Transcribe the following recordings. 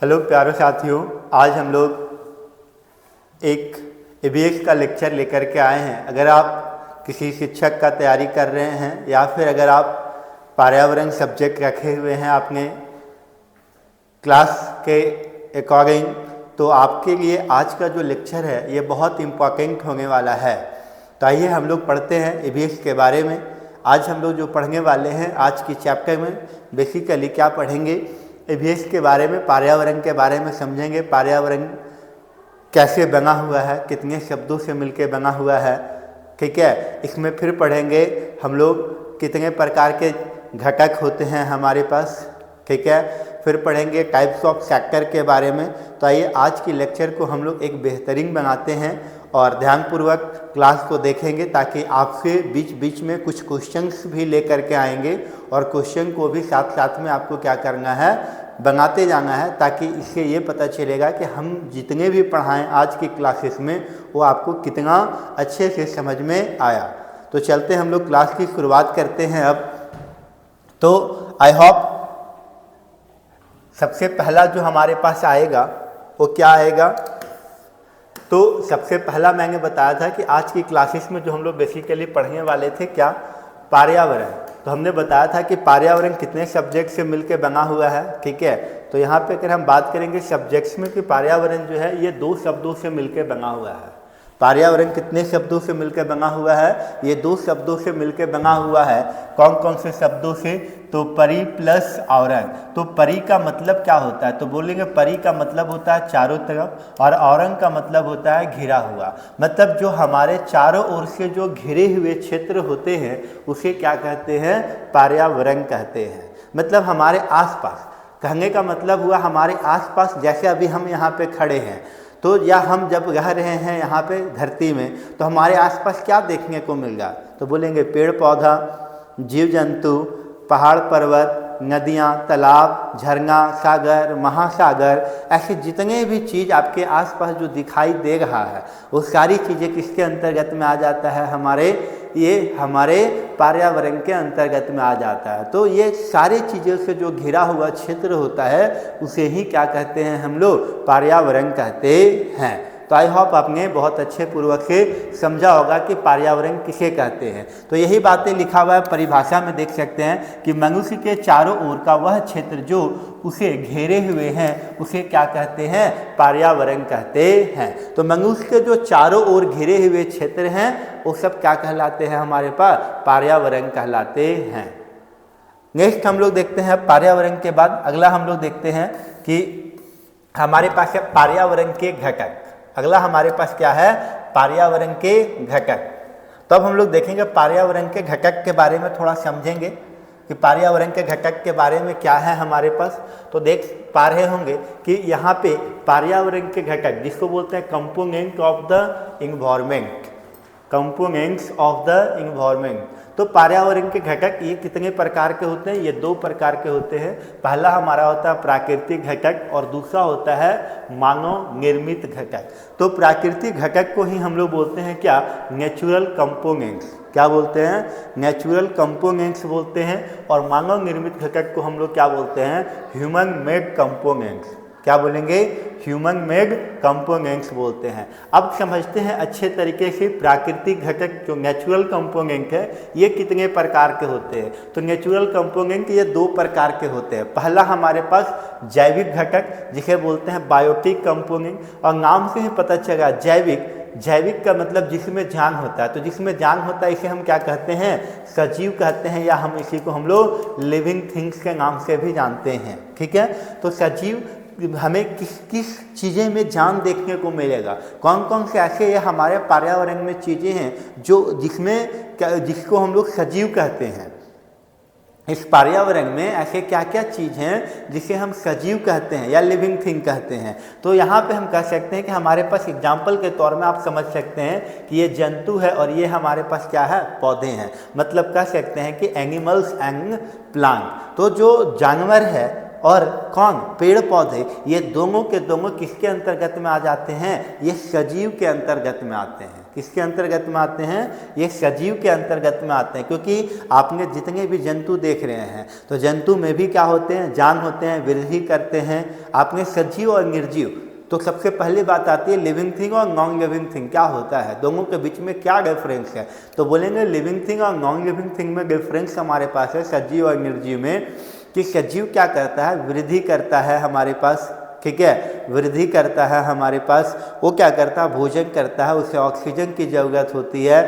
Hello प्यारे साथियों, आज हम लोग एक ईवीएस का लेक्चर लेकर के आए हैं। अगर आप किसी शिक्षक का तैयारी कर रहे हैं या फिर अगर आप पर्यावरण सब्जेक्ट रखे हुए हैं अपने क्लास के अकॉर्डिंग, तो आपके लिए आज का जो लेक्चर है ये बहुत इम्पोर्टेंट होने वाला है। तो आइए हम लोग पढ़ते हैं ईवीएस के बारे में। आज हम लोग जो पढ़ने वाले हैं आज की चैप्टर में बेसिकली क्या पढ़ेंगे, ईवीएस के बारे में, पर्यावरण के बारे में समझेंगे। पर्यावरण कैसे बना हुआ है, कितने शब्दों से मिलकर बना हुआ है, ठीक है। इसमें फिर पढ़ेंगे हम लोग कितने प्रकार के घटक होते हैं हमारे पास, ठीक है। फिर पढ़ेंगे टाइप्स ऑफ सेक्टर के बारे में। तो आइए आज की लेक्चर को हम लोग एक बेहतरीन बनाते हैं और ध्यानपूर्वक क्लास को देखेंगे, ताकि आपसे बीच बीच में कुछ क्वेश्चंस भी लेकर के आएंगे और क्वेश्चन को भी साथ साथ में आपको क्या करना है, बनाते जाना है, ताकि इससे ये पता चलेगा कि हम जितने भी पढ़ाएं आज की क्लासेस में वो आपको कितना अच्छे से समझ में आया। तो चलते हम लोग क्लास की शुरुआत करते हैं अब। तो आई होप सबसे पहला जो हमारे पास आएगा वो क्या आएगा, तो सबसे पहला मैंने बताया था कि आज की क्लासेस में जो हम लोग बेसिकली पढ़ने वाले थे क्या, पर्यावरण। तो हमने बताया था कि पर्यावरण कितने सब्जेक्ट से मिलकर बना हुआ है, ठीक है। तो यहाँ पे अगर हम बात करेंगे सब्जेक्ट्स में कि पर्यावरण जो है ये 2 शब्दों से मिलकर बना हुआ है। पर्यावरण कितने शब्दों से मिलकर बना हुआ है, ये 2 शब्दों से मिलकर बना हुआ है। कौन कौन से शब्दों से, तो परि प्लस औरंग। तो परि का मतलब क्या होता है, तो बोलेंगे परि का मतलब होता है चारों तरफ, और औरंग का मतलब होता है घिरा हुआ। मतलब जो हमारे चारों ओर से जो घिरे हुए क्षेत्र होते हैं उसे क्या कहते हैं, पर्यावरण कहते हैं। मतलब हमारे आसपास, कहने का मतलब हुआ हमारे आसपास। जैसे अभी हम यहाँ पे खड़े हैं, तो या हम जब रह रहे हैं यहाँ पे धरती में, तो हमारे आसपास क्या देखने को मिल रहा, तो बोलेंगे पेड़ पौधा, जीव जंतु, पहाड़ पर्वत, नदियाँ, तालाब, झरना, सागर, महासागर, ऐसे जितने भी चीज़ आपके आसपास जो दिखाई दे रहा है वो सारी चीज़ें किसके अंतर्गत में आ जाता है, हमारे पर्यावरण के अंतर्गत में आ जाता है। तो ये सारी चीज़ों से जो घिरा हुआ क्षेत्र होता है उसे ही क्या कहते हैं, हम लोग पर्यावरण कहते हैं। तो आई होप आपने बहुत अच्छे पूर्वक से समझा होगा कि पर्यावरण किसे कहते हैं। तो यही बातें लिखा हुआ है परिभाषा में, देख सकते हैं कि मनुष्य के चारों ओर का वह क्षेत्र जो उसे घेरे हुए हैं उसे क्या कहते हैं, पर्यावरण कहते हैं। तो मनुष्य के जो चारों ओर घिरे हुए क्षेत्र हैं वो सब क्या कहलाते हैं, हमारे पास पर्यावरण कहलाते हैं। नेक्स्ट हम लोग देखते हैं पर्यावरण के बाद अगला हम लोग देखते हैं कि हमारे पास है पर्यावरण के घटक। अगला हमारे पास क्या है, पर्यावरण के घटक। तो अब हम लोग देखेंगे पर्यावरण के घटक के बारे में, थोड़ा समझेंगे कि पर्यावरण के घटक के बारे में क्या है हमारे पास। तो देख पा रहे होंगे कि यहाँ पे पर्यावरण के घटक जिसको बोलते हैं component of the environment, components of the environment. तो पर्यावरण के घटक ये कितने प्रकार के होते हैं, ये 2 प्रकार के होते हैं। पहला हमारा होता है प्राकृतिक घटक और दूसरा होता है मानव निर्मित घटक। तो प्राकृतिक घटक को ही हम लोग बोलते हैं क्या, नेचुरल कंपोनेंट्स। क्या बोलते हैं, नेचुरल कंपोनेंट्स बोलते हैं। और मानव निर्मित घटक को हम लोग क्या बोलते हैं, ह्यूमन मेड कंपोनेंट्स। क्या बोलेंगे, ह्यूमन मेड कंपोनेंट्स बोलते हैं। अब समझते हैं अच्छे तरीके से प्राकृतिक घटक जो नेचुरल कंपोनेंट है ये कितने प्रकार के होते हैं। तो नेचुरल कंपोनेंट ये 2 प्रकार के होते हैं। पहला हमारे पास जैविक घटक जिसे बोलते हैं बायोटिक कंपोनेंट, और नाम से ही पता चला जैविक का मतलब जिसमें जान होता है। तो जिसमें जान होता है इसे हम क्या कहते हैं, सजीव कहते हैं, या हम इसी को हम लोग लिविंग थिंग्स के नाम से भी जानते हैं, ठीक है। तो सजीव हमें किस किस चीज़ें में जान देखने को मिलेगा, कौन कौन से ऐसे ये हमारे पर्यावरण में चीज़ें हैं जो जिसको हम लोग सजीव कहते हैं। इस पर्यावरण में ऐसे क्या क्या चीज़ हैं जिसे हम सजीव कहते हैं या लिविंग थिंग कहते हैं। तो यहाँ पे हम कह सकते हैं कि हमारे पास एग्जाम्पल के तौर में आप समझ सकते हैं कि ये जंतु है और ये हमारे पास क्या है, पौधे हैं। मतलब कह सकते हैं कि एनिमल्स एंड प्लांट। तो जो जानवर है और कौन, पेड़ पौधे, ये दोनों के दोनों किसके अंतर्गत में आ जाते हैं, ये सजीव के अंतर्गत में आते हैं। किसके अंतर्गत में आते हैं, ये सजीव के अंतर्गत में आते हैं। क्योंकि आपने जितने भी जंतु देख रहे हैं तो जंतु में भी क्या होते हैं, जान होते हैं, वृद्धि करते हैं। आपने सजीव और निर्जीव, तो सबसे पहली बात आती है लिविंग थिंग और नॉन लिविंग थिंग क्या होता है, दोनों के बीच में क्या डिफरेंस है। तो बोलेंगे लिविंग थिंग और नॉन लिविंग थिंग में डिफरेंस हमारे पास है सजीव और निर्जीव में, कि सजीव क्या करता है, वृद्धि करता है हमारे पास, ठीक है, वृद्धि करता है हमारे पास। वो क्या करता है, भोजन करता है, उसे ऑक्सीजन की ज़रूरत होती है,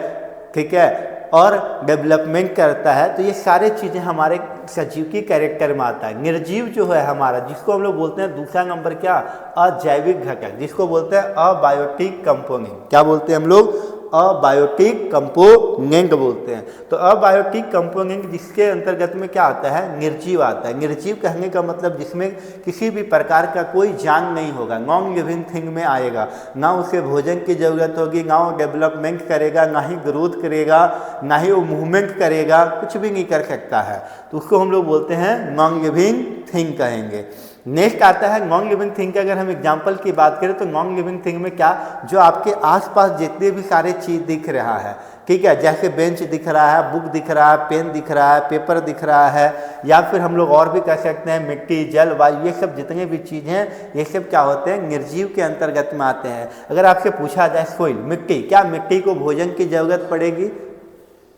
ठीक है, और डेवलपमेंट करता है। तो ये सारे चीज़ें हमारे सजीव की कैरेक्टर में आता है। निर्जीव जो है हमारा, जिसको हम लोग बोलते हैं दूसरा नंबर क्या, अजैविक घटक, जिसको बोलते हैं अबायोटिक कंपोनेंट। क्या बोलते हैं हम लोग, अबायोटिक कंपोनेंट बोलते हैं। तो अबायोटिक कंपोनेंट जिसके अंतर्गत में क्या आता है, निर्जीव आता है। निर्जीव कहने का मतलब जिसमें किसी भी प्रकार का कोई जान नहीं होगा, नॉन लिविंग थिंग में आएगा, ना उसे भोजन की ज़रूरत होगी, ना वो डेवलपमेंट करेगा, ना ही ग्रोथ करेगा, ना ही वो मूवमेंट करेगा, कुछ भी नहीं कर सकता है, तो उसको हम लोग बोलते हैं नॉन लिविंग थिंग कहेंगे। नेक्स्ट आता है नॉन लिविंग थिंग का। अगर हम एग्जाम्पल की बात करें तो नॉन लिविंग थिंग में क्या, जो आपके आसपास जितने भी सारे चीज़ दिख रहा है, ठीक है, जैसे बेंच दिख रहा है, बुक दिख रहा है, पेन दिख रहा है, पेपर दिख रहा है, या फिर हम लोग और भी कह सकते हैं मिट्टी, जल, वायु, ये सब जितने भी चीज़ हैं ये सब क्या होते हैं, निर्जीव के अंतर्गत में आते हैं। अगर आपसे पूछा जाए सोइल, मिट्टी, क्या मिट्टी को भोजन की ज़रूरत पड़ेगी,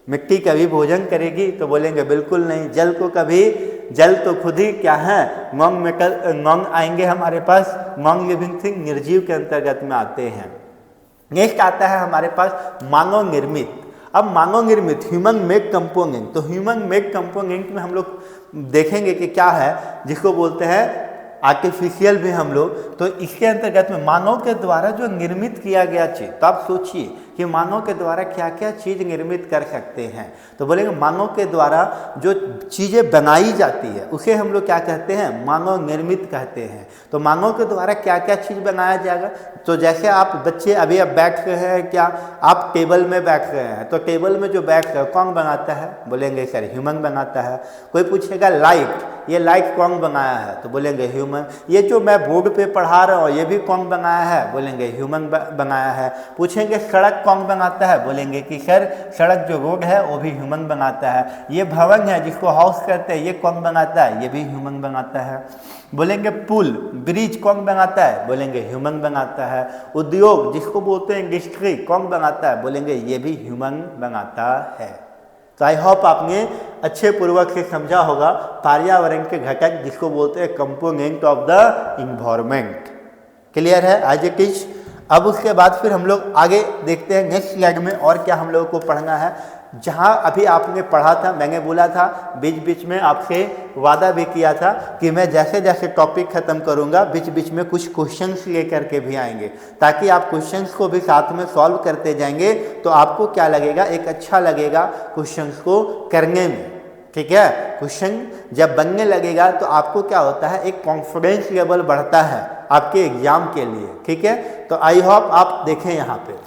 मिट्टी कभी भोजन करेगी, तो बोलेंगे बिल्कुल नहीं। जल को कभी, जल तो खुद ही क्या है, नॉन आएंगे हमारे पास, नॉन लिविंग थिंग निर्जीव के अंतर्गत में आते हैं। नेक्स्ट आता है हमारे पास मानव निर्मित। अब मानव निर्मित ह्यूमन मेड कंपोनेंट, तो ह्यूमन मेड कंपोनेंट में हम लोग देखेंगे कि क्या है, जिसको बोलते हैं आर्टिफिशियल भी हम लोग। तो इसके अंतर्गत में मानव के द्वारा जो निर्मित किया गया चीज़, तो आप सोचिए कि मानव के द्वारा क्या क्या चीज़ निर्मित कर सकते हैं। तो बोलेंगे मानव के द्वारा जो चीज़ें बनाई जाती है उसे हम लोग क्या कहते हैं, मानव निर्मित कहते हैं। तो मानव के द्वारा क्या क्या चीज़ बनाया जाएगा, तो जैसे आप बच्चे अभी अब बैठ रहे हैं, क्या आप टेबल में बैठ रहे हैं, तो टेबल में जो बैठ रहे हैं कौन बनाता है, बोलेंगे सर ह्यूमन बनाता है। कोई पूछेगा लाइट, ये लाइट कौन बनाया है, तो बोलेंगे ह्यूमन। ये जो मैं बोर्ड पे पढ़ा रहा हूँ ये भी कौन बनाया है, बोलेंगे ह्यूमन बनाया है। पूछेंगे सड़क कौन बनाता है, बोलेंगे कि सर सड़क जो रोड है वो भी ह्यूमन बनाता है। ये भवन है जिसको हाउस कहते हैं, ये कौन बनाता है, ये भी ह्यूमन बनाता है। बोलेंगे पुल, ब्रिज कौन बनाता है, बोलेंगे ह्यूमन बनाता है। उद्योग जिसको बोलते हैं इंडस्ट्री, कौन बनाता है, बोलेंगे ये भी ह्यूमन बनाता है। तो आई होप आपने अच्छे पूर्वक से समझा होगा पर्यावरण के घटक जिसको बोलते हैं component of the environment. Clear है आज इट इज। अब उसके बाद फिर हम लोग आगे देखते हैं नेक्स्ट स्लाइड में और क्या हम लोगों को पढ़ना है। जहाँ अभी आपने पढ़ा था, मैंने बोला था बीच बीच में आपसे वादा भी किया था कि मैं जैसे जैसे टॉपिक ख़त्म करूँगा बीच बीच में कुछ क्वेश्चंस लेकर के भी आएंगे, ताकि आप क्वेश्चंस को भी साथ में सॉल्व करते जाएंगे तो आपको क्या लगेगा, एक अच्छा लगेगा क्वेश्चंस को करने में। ठीक है, क्वेश्चन जब बनने लगेगा तो आपको क्या होता है, एक कॉन्फिडेंस लेवल बढ़ता है आपके एग्जाम के लिए। ठीक है, तो आई होप आप देखें यहाँ पे।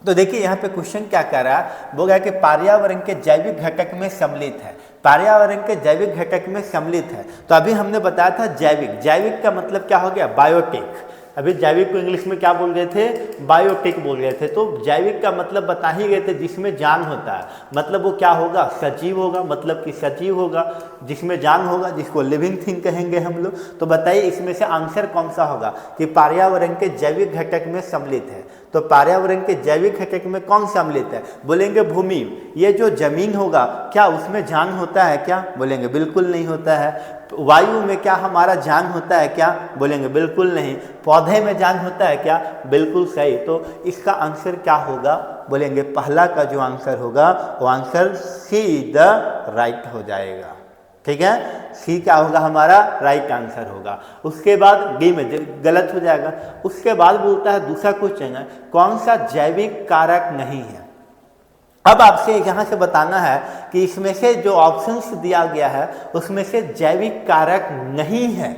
तो देखिए यहाँ पे क्वेश्चन क्या कर रहा है, वो है कि पर्यावरण के जैविक घटक में सम्मिलित है। पर्यावरण के जैविक घटक में सम्मिलित है, तो अभी हमने बताया था जैविक, जैविक का मतलब क्या हो गया, बायोटिक। अभी जैविक को इंग्लिश में क्या बोल रहे थे, बायोटिक बोल रहे थे। तो जैविक का मतलब बता ही गए थे, जिसमें जान होता है, मतलब वो क्या होगा, सजीव होगा, मतलब कि सजीव होगा, जिसमें जान होगा, जिसको लिविंग थिंग कहेंगे हम लोग। तो बताइए इसमें से आंसर कौन सा होगा कि पर्यावरण के जैविक घटक में सम्मिलित है। तो पर्यावरण के जैविक घटक में कौन सम्मिलित है, बोलेंगे भूमि। ये जो जमीन होगा क्या उसमें जान होता है क्या, बोलेंगे बिल्कुल नहीं होता है। वायु में क्या हमारा जान होता है क्या, बोलेंगे बिल्कुल नहीं। पौधे में जान होता है क्या, बिल्कुल सही। तो इसका आंसर क्या होगा, बोलेंगे पहला का जो आंसर होगा वो आंसर सी द राइट हो जाएगा। ठीक है, सी क्या होगा हमारा राइट आंसर होगा। उसके बाद डी में गलत हो जाएगा। उसके बाद बोलता है दूसरा क्वेश्चन है, कौन सा जैविक कारक नहीं है। अब आपसे यहाँ से बताना है कि इसमें से जो ऑप्शंस दिया गया है उसमें से जैविक कारक नहीं है।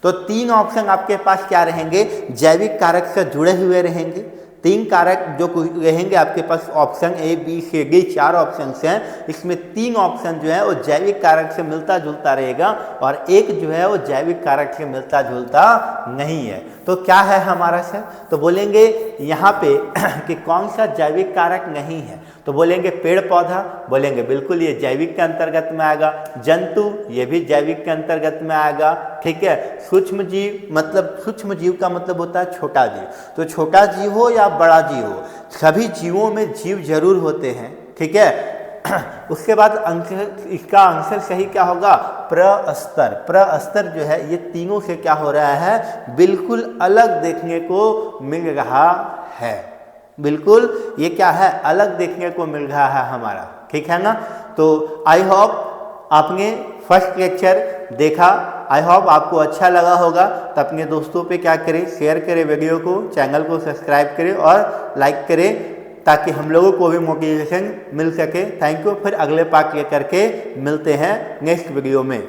तो तीन ऑप्शन आपके पास क्या रहेंगे, जैविक कारक से जुड़े हुए रहेंगे। तीन कारक जो रहेंगे आपके पास, option A B C D 4 option हैं, इसमें 3 ऑप्शन जो है वो जैविक कारक से मिलता जुलता रहेगा और एक जो है वो जैविक कारक से मिलता जुलता नहीं है। तो क्या है हमारा सर, तो बोलेंगे यहाँ पे कि कौन सा जैविक कारक नहीं है, तो बोलेंगे पेड़ पौधा, बोलेंगे बिल्कुल ये जैविक के अंतर्गत में आएगा। जंतु, ये भी जैविक के अंतर्गत में आएगा, ठीक है। सूक्ष्म जीव, मतलब सूक्ष्म जीव का मतलब होता है छोटा जीव, तो छोटा जीव हो या बड़ा जीव हो, सभी जीवों में जीव जरूर होते हैं, ठीक है। उसके बाद इसका आंसर सही क्या होगा, प्रस्तर। प्रस्तर जो है ये तीनों से क्या हो रहा है, बिल्कुल अलग देखने को मिल रहा है, बिल्कुल ये क्या है, अलग देखने को मिल रहा है हमारा, ठीक है ना। तो आई होप आपने फर्स्ट लेक्चर देखा, आई होप आपको अच्छा लगा होगा। तो अपने दोस्तों पे क्या करें, शेयर करें वीडियो को, चैनल को सब्सक्राइब करें और लाइक करें ताकि हम लोगों को भी मोटिवेशन मिल सके। थैंक यू, फिर अगले पार्ट लेकर के मिलते हैं नेक्स्ट वीडियो में।